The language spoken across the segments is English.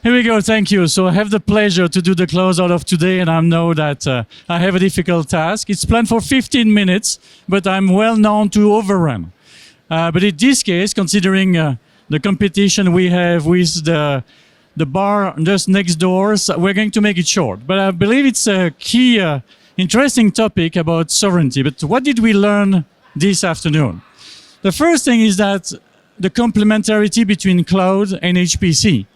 Here we go, thank you. So I have the pleasure to do the closeout of today, and I know that I have a difficult task. It's planned for 15 minutes, but I'm well known to overrun. But in this case, considering the competition we have with the bar just next door, so we're going to make it short. But I believe it's a key, interesting topic about sovereignty. But what did we learn this afternoon? The first thing is that the complementarity between cloud and HPC.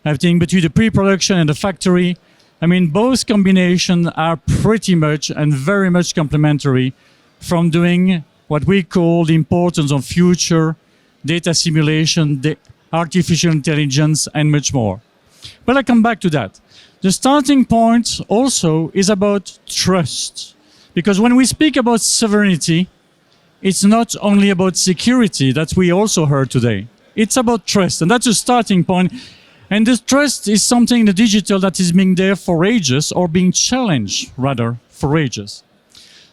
I think between the pre-production and the factory, I mean, both combinations are pretty much and very much complementary from doing what we call the importance of future data simulation, the artificial intelligence, and much more. But I come back to that. The starting point also is about trust. Because when we speak about sovereignty, it's not only about security that we also heard today. It's about trust, and that's a starting point. And this trust is something in the digital that is being there for ages, or being challenged, rather, for ages.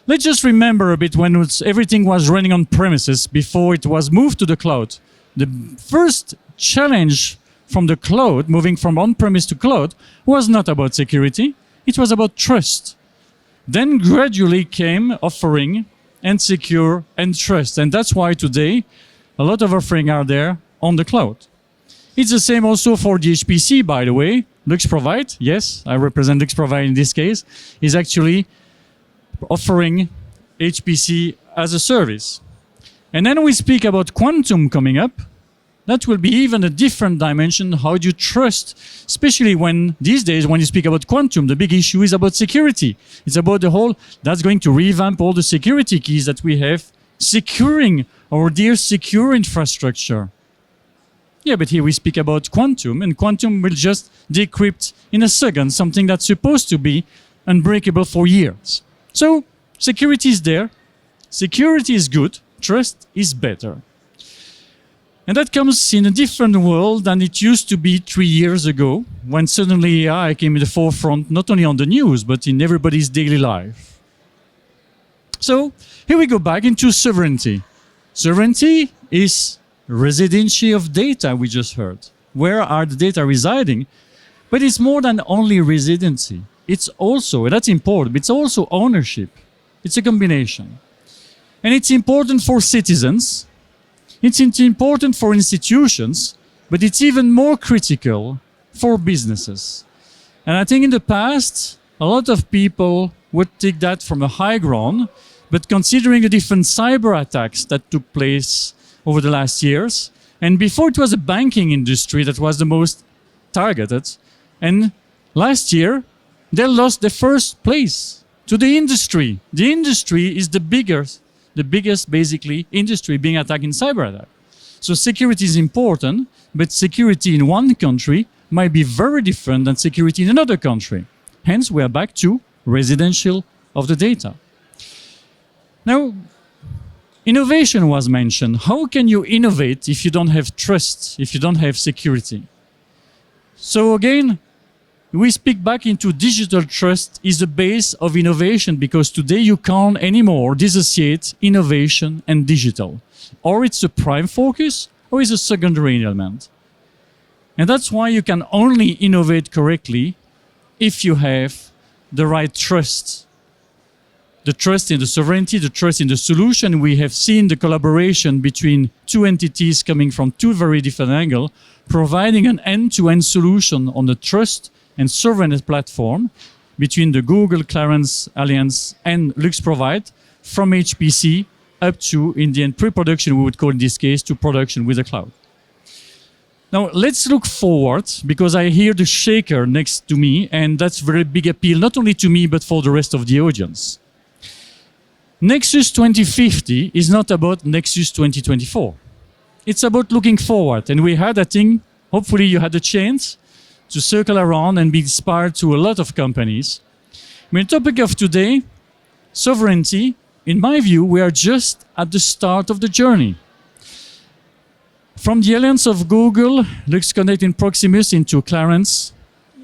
Let's just remember a bit when everything was running on premises before it was moved to the cloud. The first challenge from the cloud, moving from on-premise to cloud, was not about security, it was about trust. Then gradually came offering and secure and trust. And that's why today a lot of offerings are there on the cloud. It's the same also for the HPC, by the way. LuxProvide, yes, I represent LuxProvide in this case, is actually offering HPC as a service. And then we speak about quantum coming up. That will be even a different dimension. How do you trust, especially when these days when you speak about quantum, the big issue is about security. It's about the whole, that's going to revamp all the security keys that we have, securing our dear secure infrastructure. Yeah, but here we speak about quantum, and quantum will just decrypt in a second something that's supposed to be unbreakable for years. So security is there, security is good, trust is better. And that comes in a different world than it used to be 3 years ago, when suddenly AI came in the forefront, not only on the news, but in everybody's daily life. So here we go back into sovereignty. Sovereignty is residency of data, we just heard. Where are the data residing? But it's more than only residency. It's also, and that's important, it's also ownership. It's a combination. And it's important for citizens. It's important for institutions, but it's even more critical for businesses. And I think in the past, a lot of people would take that from a high ground, but considering the different cyber attacks that took place over the last years, and before it was a banking industry that was the most targeted, and last year they lost the first place to the industry. The industry is the biggest basically industry being attacked in cyber attack. So security is important, but security in one country might be very different than security in another country. Hence, we are back to residential of the data. Now, innovation was mentioned. How can you innovate if you don't have trust, if you don't have security? So again, we speak back into digital trust is the base of innovation, because today you can't anymore dissociate innovation and digital. Or it's a prime focus, or it's a secondary element. And that's why you can only innovate correctly if you have the right trust. The trust in the sovereignty, the trust in the solution. We have seen the collaboration between two entities coming from two very different angles, providing an end-to-end solution on the trust and sovereignty platform between the Google Clarence Alliance and LuxProvide, from HPC up to, in the end, pre-production, we would call in this case, to production with the cloud. Now, let's look forward, because I hear the shaker next to me, and that's very big appeal, not only to me, but for the rest of the audience. Nexus 2050 is not about Nexus 2024. It's about looking forward, and we had, I think, hopefully you had a chance to circle around and be inspired to a lot of companies. I mean, the topic of today, sovereignty, in my view, we are just at the start of the journey. From the alliance of Google, LuxConnect and Proximus into Clarence,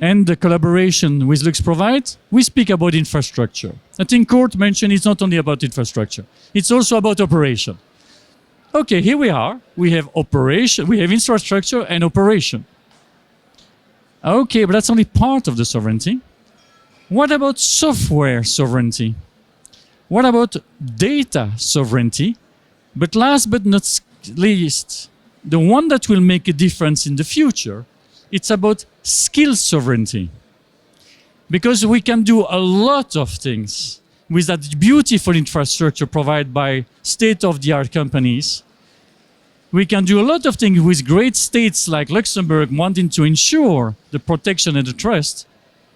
and the collaboration with LuxProvide, we speak about infrastructure. I think Kurt mentioned it's not only about infrastructure, it's also about operation. Okay, here we are. We have operation, we have infrastructure and operation. Okay, but that's only part of the sovereignty. What about software sovereignty? What about data sovereignty? But last but not least, the one that will make a difference in the future, it's about skill sovereignty. Because we can do a lot of things with that beautiful infrastructure provided by state-of-the-art companies. We can do a lot of things with great states like Luxembourg wanting to ensure the protection and the trust.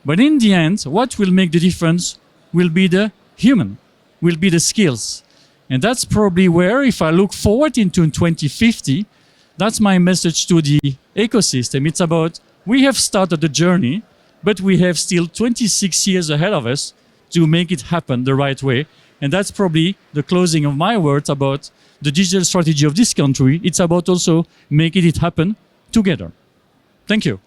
But in the end, what will make the difference will be the human, will be the skills. And that's probably where, if I look forward into 2050, that's my message to the ecosystem. It's about, we have started a journey, but we have still 26 years ahead of us to make it happen the right way. And that's probably the closing of my words about the digital strategy of this country. It's about also making it happen together. Thank you.